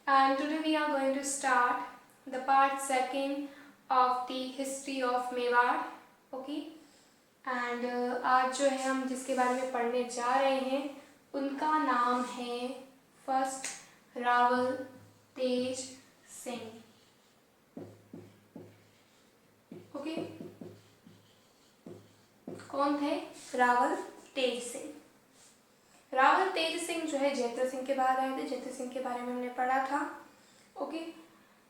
and today we are going to start the part second of the history of Mewar. Okay, and आज जो है हम जिसके बारे में पढ़ने जा रहे हैं उनका नाम है फर्स्ट रावल तेज सिंह. ओके, कौन थे? रावल तेज सिंह. रावल तेज सिंह जो है जैतर सिंह के बाद आए थे. जैतर सिंह के बारे में हमने पढ़ा था. ओके,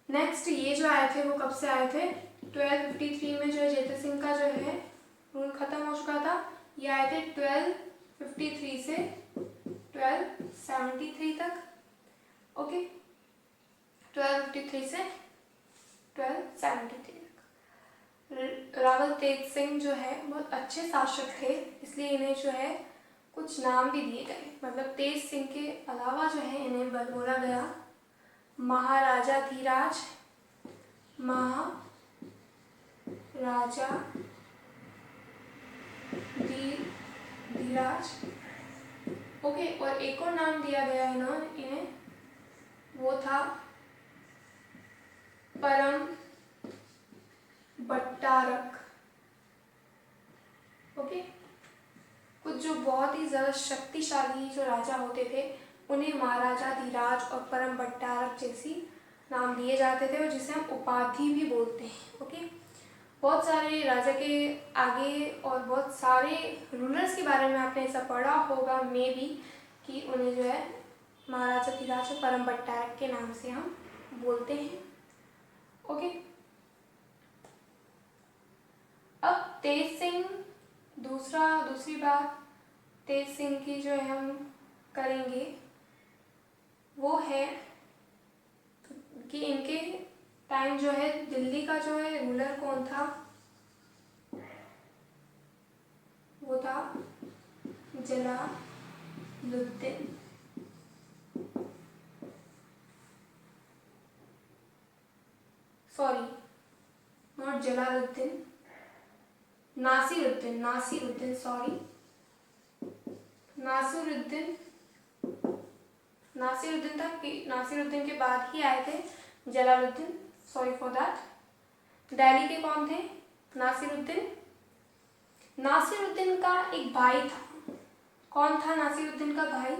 नेक्स्ट ये जो आए थे वो कब से आए थे? 1253 में जो है जैतर सिंह का जो है रूल खत्म हो चुका था. ये आए थे 1253 से 1273 तक. ओके, 1253 से 1273 तक. रावल तेज सिंह जो है बहुत अच्छे शासक थे, इसलिए इन्हें जो है कुछ नाम भी दिए गए. मतलब तेज सिंह के अलावा जो है इन्हें बोला गया महाराजा धीराज, महाराजा धीराज. ओके, और एक और नाम दिया गया इन्हें, वो था परम बट्टारक. ओके, कुछ जो बहुत ही ज़्यादा शक्तिशाली जो राजा होते थे उन्हें महाराजा धीराज और परम बट्टारक जैसी नाम दिए जाते थे, और जिसे हम उपाधि भी बोलते हैं. ओके, बहुत सारे राजा के आगे और बहुत सारे रूलर्स के बारे में आपने ऐसा पढ़ा होगा मे बी कि उन्हें जो है महाराजा धीराज और परम बट्टारक के नाम से हम बोलते हैं. ओके, अब तेज सिंह दूसरी बात तेज सिंह की जो है हम करेंगे वो है कि इनके टाइम जो है दिल्ली का जो है रूलर कौन था? वो था Jalaluddin. Sorry, not Jalaluddin, Nasiruddin. Sorry, Nasiruddin था. नासिरुद्दीन के बाद ही आए थे Jalaluddin. Sorry for that. Delhi के कौन थे? नासिरुद्दीन का एक भाई था. कौन था नासिरुद्दीन का भाई?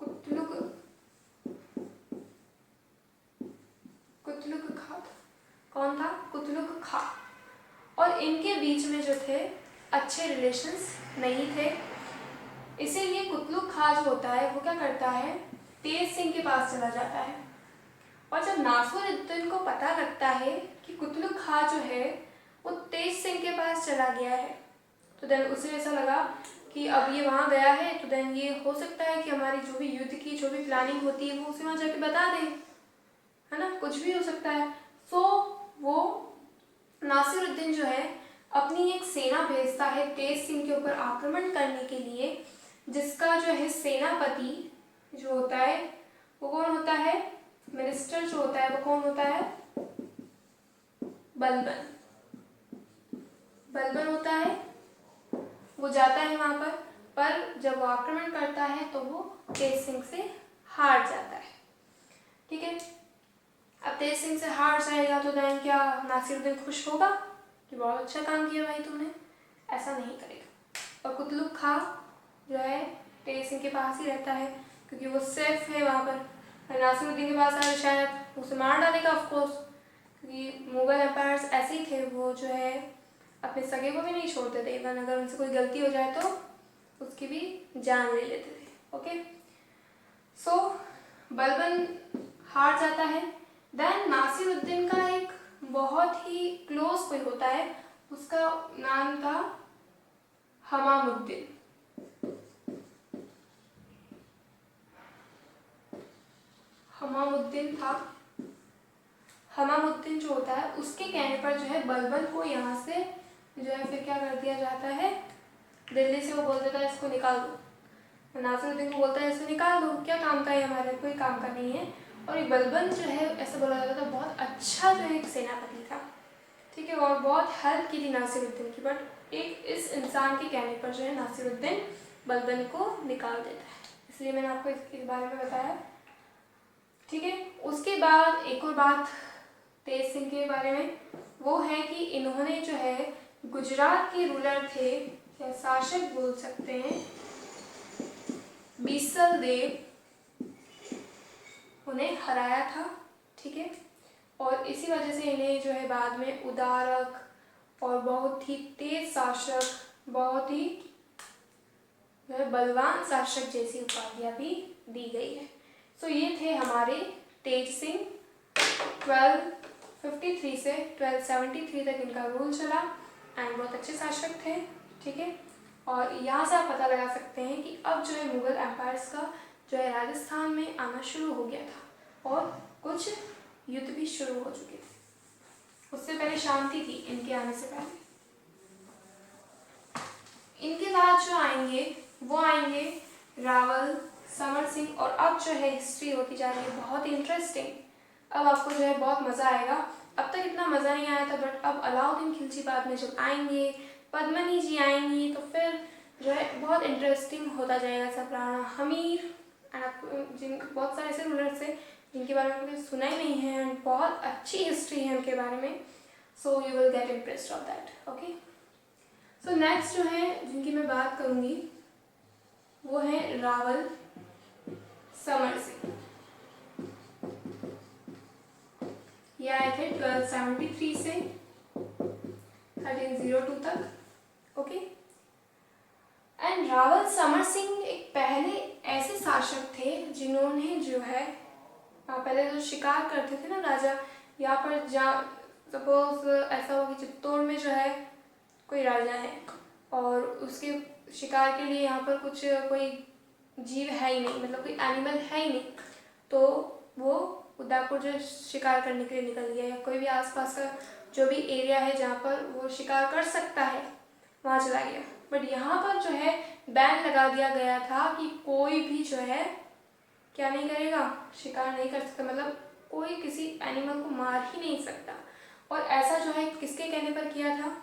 कुतलुक खा था. कौन था? कुतलुक खा. और इनके बीच में जो थे अच्छे रिलेशंस नहीं थे, इसीलिए कुतलुक खा जो होता है वो क्या करता है, तेज सिंह के पास चला जाता है. और जब नासिरुद्दीन को पता लगता है कि कुतलुक खा जो है वो तेज सिंह के पास चला गया है, तो देन उसे ऐसा लगा कि अब ये वहाँ गया है तो देन ये हो सकता है कि हमारी जो भी युद्ध की जो भी प्लानिंग होती है वो उसे वहाँ जाके बता दे, है ना, कुछ भी हो सकता है. सो वो नासिरुद्दीन जो है अपनी एक सेना भेजता है तेज सिंह के ऊपर आक्रमण करने के लिए, जिसका जो है सेनापति जो होता है वो कौन होता है? मिनिस्टर जो होता है वो कौन होता है? बलबन होता है. वो जाता है वहां पर जब वो आक्रमण करता है तो वो तेज सिंह से हार जाता है. ठीक है, अब तेज सिंह से हार जाएगा तो देन क्या नासिरुद्दीन खुश होगा कि बहुत अच्छा काम किया भाई तुमने? ऐसा नहीं करेगा. और कुतलुक खा जो है तेज सिंह के पास ही रहता है क्योंकि वो सेफ है वहाँ पर. नासिरुद्दीन के पास आए शायद उसे मार डालेगा ऑफकोर्स, क्योंकि मुगल एम्पायर्स ऐसे ही थे, वो जो है अपने सगे को भी नहीं छोड़ते थे. इवन अगर उनसे कोई गलती हो जाए तो उसकी भी जान ले लेते थे. ओके, सो बलबन हार जाता है. देन नासिरुद्दीन का एक बहुत ही क्लोज कोई होता है, उसका नाम था हमामुद्दीन. हमामुद्दीन जो होता है उसके कहने पर जो है बलबन को यहाँ से जो है फिर क्या कर दिया जाता है, दिल्ली से वो बोल देता है इसको निकाल दो. नासिरुद्दीन को बोलता है इसको निकाल दो, क्या काम का है हमारे, कोई काम का नहीं है. और ये बलबन जो है ऐसा बोला जाता था बहुत अच्छा जो है एक सेनापति था. ठीक है, और बहुत हेल्प की थी नासिरुद्दीन की. बट एक इस इंसान के कहने पर जो है नासिरुद्दीन बलबन को निकाल देता है. इस इसलिए मैंने आपको इसके बारे में बताया। ठीक है, उसके बाद एक और बात तेज सिंह के बारे में, वो है कि इन्होंने जो है गुजरात के रूलर थे या शासक बोल सकते हैं, बीसल देव, उन्हें हराया था। ठीक है, और इसी वजह से इन्हें जो है बाद में उदारक और बहुत ही तेज शासक, बहुत ही जो है बलवान शासक जैसी उपाधियां भी दी गई है। सो ये थे हमारे तेज सिंह। 1253 से 1273 तक इनका रूल चला एंड बहुत अच्छे शासक थे। ठीक है, और यहाँ से आप पता लगा सकते हैं कि अब जो है मुगल एम्पायर्स का जो है राजस्थान में आना शुरू हो गया था और कुछ युद्ध भी शुरू हो चुके थे। उससे पहले शांति थी इनके आने से पहले। इनके बाद जो आएंगे वो आएंगे रावल, समर सिंह, और अब जो है हिस्ट्री होती जा रही है बहुत ही इंटरेस्टिंग। अब आपको जो है बहुत मज़ा आएगा। अब तक इतना मज़ा नहीं आया था, बट अब अलाउद्दीन खिलजी बाद में जब आएंगे, पद्मिनी जी आएंगी, तो फिर जो है बहुत इंटरेस्टिंग होता जाएगा सब। राणा हमीर एंड जिन बहुत सारे ऐसे रूलर्स थे जिनके बारे में आपने सुना ही नहीं है एंड बहुत अच्छी हिस्ट्री है उनके बारे में। So you will get impressed of that. Okay, so next जो है जिनकी मैं बात करूँगी वो है रावल, समर सिंह। ये आए थे 1273 से 1302 तक। ओके, एंड रावल समर सिंह एक पहले ऐसे शासक थे जिन्होंने जो है पहले जो शिकार करते थे ना राजा, यहाँ पर जहाँ सपोज ऐसा हो कि चित्तौड़ में जो है कोई राजा है और उसके शिकार के लिए यहाँ पर कुछ कोई जीव है ही नहीं, मतलब कोई एनिमल है ही नहीं, तो वो उदयपुर जो शिकार करने के लिए निकल गया, या कोई भी आसपास का जो भी एरिया है जहाँ पर वो शिकार कर सकता है वहाँ चला गया। बट यहाँ पर जो है बैन लगा दिया गया था कि कोई भी जो है क्या नहीं करेगा, शिकार नहीं कर सकता, मतलब कोई किसी एनिमल को मार ही नहीं सकता। और ऐसा जो है किसके कहने पर किया था,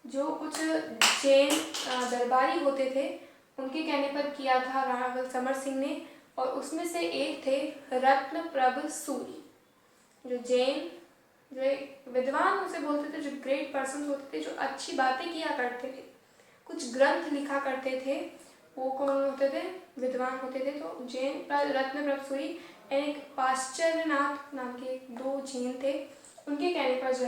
जो कुछ जैन दरबारी होते थे उनके कहने पर किया था रावल समर सिंह ने। और उसमें से एक थे रत्नप्रभ सूरी, जो जैन जो एक विद्वान उसे बोलते थे, जो ग्रेट पर्सन होते थे, जो अच्छी बातें किया करते थे, कुछ ग्रंथ लिखा करते थे, वो कौन होते थे, विद्वान होते थे। तो जैन रत्नप्रभ सूरी एक पाश्चर्यनाथ नाम के दो जैन थे, उनके कहने पर जो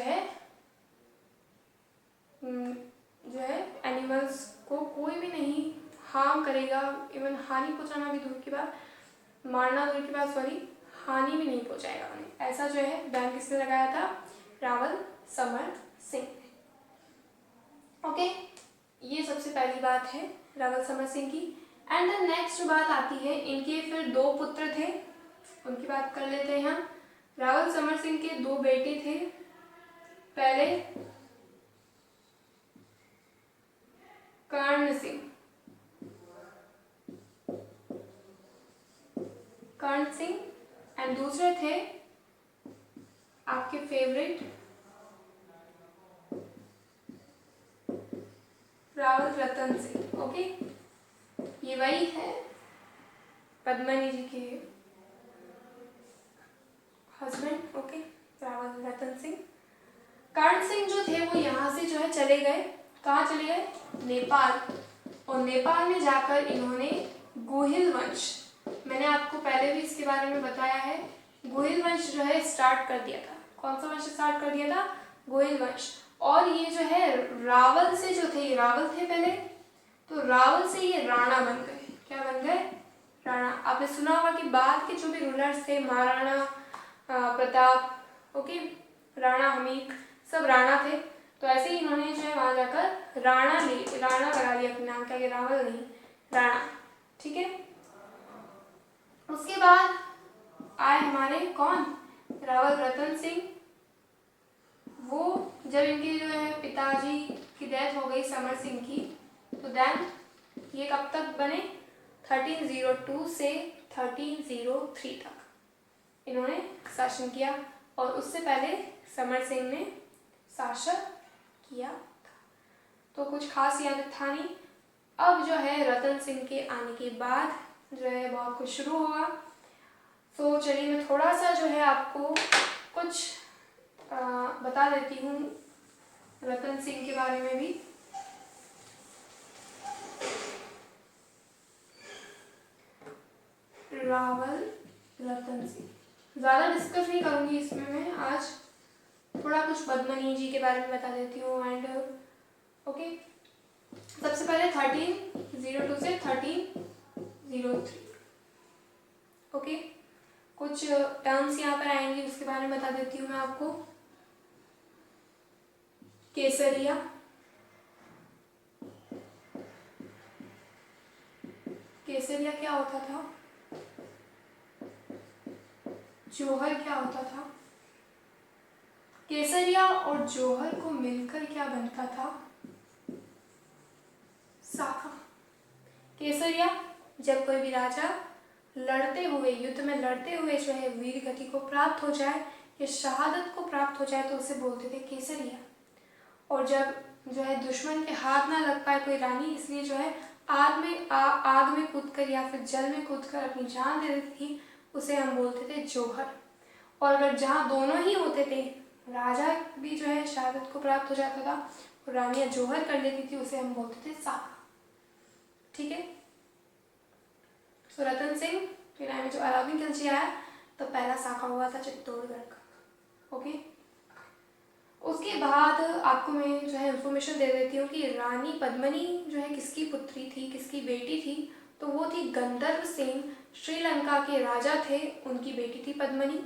है एनिमल्स को कोई भी नहीं हार्म करेगा, इवन हानि पहुंचाना भी दूर की बात, मारना दूर की बात, सॉरी, हानि भी नहीं पहुंचाएगा उन्हें। ऐसा जो है बैन किसने लगाया था, रावल समर सिंह ने। ओके, ये सबसे पहली बात है रावल समर सिंह की। एंड द नेक्स्ट बात आती है, इनके फिर दो पुत्र थे, उनकी बात कर लेते हैं हम। रावल समर सिंह के दो बेटे थे। पहले कर्ण सिंह, कर्ण सिंह, एंड दूसरे थे आपके फेवरेट रावल रतन सिंह। ओके, ये वही है पद्मिनी जी के हस्बैंड। ओके, रावल रतन सिंह। कर्ण सिंह जो थे वो यहाँ से जो है चले गए, कहाँ चले गए, नेपाल। और नेपाल में जाकर इन्होंने गोहिल वंश, मैंने आपको पहले भी इसके बारे में बताया है, गोहिल वंश जो है स्टार्ट कर दिया था। कौन सा वंश स्टार्ट कर दिया था, गोहिल वंश। और ये जो है रावल से जो थे, ये रावल थे पहले, तो रावल से ये राणा बन गए। क्या बन गए, राणा। आपने सुना होगा कि बाद के जो भी रूलर्स थे, महाराणा प्रताप, ओके, राणा हमीर, सब राणा थे। तो ऐसे ही इन्होंने जो है वहां जाकर राणा लगा लिया अपने नाम का, ये रावल नहीं, राणा। ठीक है, उसके बाद आए हमारे कौन, रावल रतन सिंह। वो जब इनके जो है पिताजी की डेथ हो गई समर सिंह की, तो देन ये कब तक बने, 1302 से 1303 तक इन्होंने शासन किया। और उससे पहले समर सिंह ने शासन किया था, तो कुछ खास याद था नहीं। अब जो है रतन सिंह के आने के बाद जो है बहुत कुछ शुरू होगा। तो चलिए मैं थोड़ा सा जो है आपको कुछ बता देती हूँ रतन सिंह के बारे में भी। रावल रतन सिंह ज़्यादा डिस्कस नहीं करूँगी इसमें मैं आज, थोड़ा कुछ पद्मनी जी के बारे में बता देती हूँ। एंड ओके, सबसे पहले 1302 से 1303 ओके, कुछ टर्म्स यहाँ पर आएंगी उसके बारे में बता देती हूँ मैं आपको। केसरिया, केसरिया क्या होता था, जौहर क्या होता था, केसरिया और जौहर को मिलकर क्या बनता था, साका। केसरिया, जब कोई भी राजा लड़ते हुए, युद्ध में लड़ते हुए जो है वीर गति को प्राप्त हो जाए या शहादत को प्राप्त हो जाए तो उसे बोलते थे केसरिया। और जब जो है दुश्मन के हाथ ना लग पाए कोई रानी, इसलिए जो है आग में कूदकर या फिर जल में कूदकर अपनी जान दे देती थी, उसे हम बोलते थे जौहर। और अगर जहाँ दोनों ही होते थे, राजा भी जो है शहादत को प्राप्त हो जाता था और रानियां जौहर कर लेती थी, उसे हम बोलते थे साका। ठीक है, तो रतन सिंह के टाइम में जो अलाउद्दीन खिलजी आया तो पहला साका हुआ था चित्तौड़गढ़ का। ओके, उसके बाद आपको मैं जो है इंफॉर्मेशन दे देती हूँ कि रानी पद्मनी जो है किसकी पुत्री थी, किसकी बेटी थी। तो वो थी गंधर्व सेन, श्रीलंका के राजा थे, उनकी बेटी थी पद्मनी।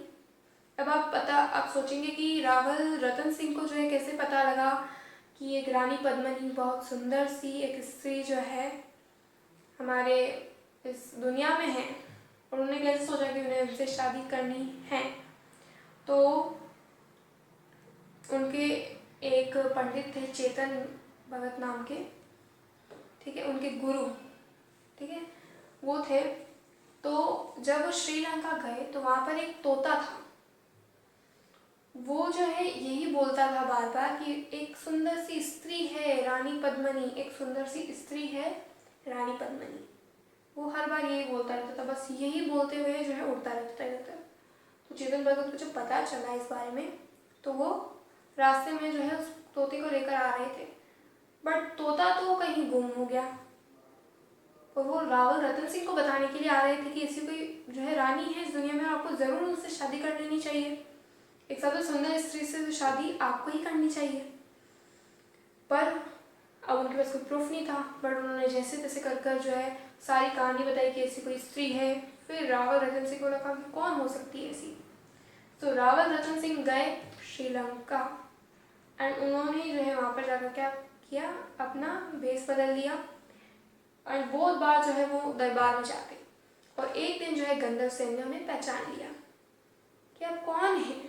अब आप सोचेंगे कि रावल रतन सिंह को जो है कैसे पता लगा कि एक रानी पद्मनी बहुत सुंदर सी एक स्त्री जो है हमारे इस दुनिया में है, और उन्होंने कैसे सोचा कि उन्हें उनसे शादी करनी है। तो उनके एक पंडित थे चेतन भगत नाम के, ठीक है, उनके गुरु, ठीक है, वो थे। तो जब वो श्रीलंका गए तो वहाँ पर एक तोता था, वो जो है यही बोलता था बार बार कि एक सुंदर सी स्त्री है रानी पद्मनी, एक सुंदर सी स्त्री है रानी पद्मनी। वो हर बार यही बोलता रहता था, बस यही बोलते हुए जो है उड़ता रहता था इधर। तो चेतन भगत को जब पता चला इस बारे में तो वो रास्ते में जो है उस तोते को लेकर आ रहे थे, बट तोता तो कहीं गुम हो गया। और वो रावल रतन सिंह को बताने के लिए आ रहे थे कि ऐसी कोई जो है रानी है इस दुनिया में, आपको ज़रूर उनसे शादी कर लेनी चाहिए, एक सबसे सुंदर स्त्री से तो शादी आपको ही करनी चाहिए। पर अब उनके पास कोई प्रूफ नहीं था, बट उन्होंने जैसे तैसे कर कर जो है सारी कहानी बताई कि ऐसी कोई स्त्री है। फिर रावल रतन सिंह को लगा कि कौन हो सकती है ऐसी। तो रावल रतन सिंह गए श्रीलंका एंड उन्होंने जो है वहाँ पर जाकर क्या किया, अपना भेष बदल लिया और बहुत बार जो है वो दरबार में जाते। और एक दिन जो है गंधर्व सेन ने उन्हें पहचान लिया कि आप कौन हैं,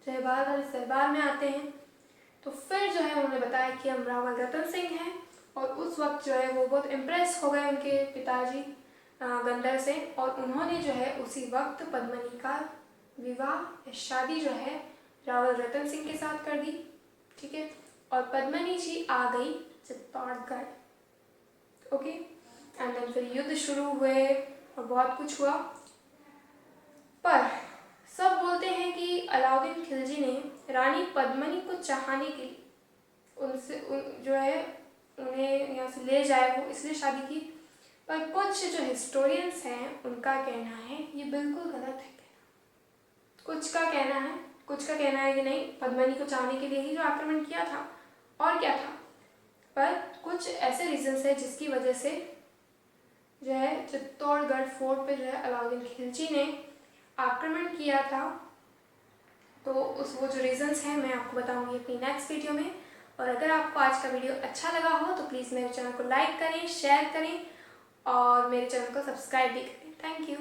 जो है बार बार इस दरबार में आते हैं। तो फिर जो है उन्होंने बताया कि हम रावल रतन सिंह हैं। और उस वक्त जो है वो बहुत इम्प्रेस हो गए उनके पिताजी गंधर्व सेन, और उन्होंने जो है उसी वक्त पद्मनी का विवाह शादी जो है रावल रतन सिंह के साथ कर दी। ठीक है, और पद्मनी जी आ गई चित्तौड़गढ़। ओके, एंड देन फिर युद्ध शुरू हुए और बहुत कुछ हुआ। पर सब बोलते हैं कि अलाउद्दीन खिलजी ने रानी पद्मनी को चाहने के लिए उनसे जो है उन्हें यहाँ से ले जाए, वो इसलिए शादी की। पर कुछ जो हिस्टोरियंस हैं उनका कहना है ये बिल्कुल गलत है। कुछ का कहना है कि नहीं, पद्मनी को चाहने के लिए ही जो आक्रमण किया था, और क्या था। पर कुछ ऐसे रीजंस है जिसकी वजह से जो है चित्तौड़गढ़ फोर्ट पे जो है अलाउद्दीन खिलजी ने आक्रमण किया था। तो वो जो रीजंस हैं मैं आपको बताऊंगी अपनी नेक्स्ट वीडियो में। और अगर आपको आज का वीडियो अच्छा लगा हो तो प्लीज़ मेरे चैनल को लाइक करें, शेयर करें और मेरे चैनल को सब्सक्राइब भी करें। Thank you.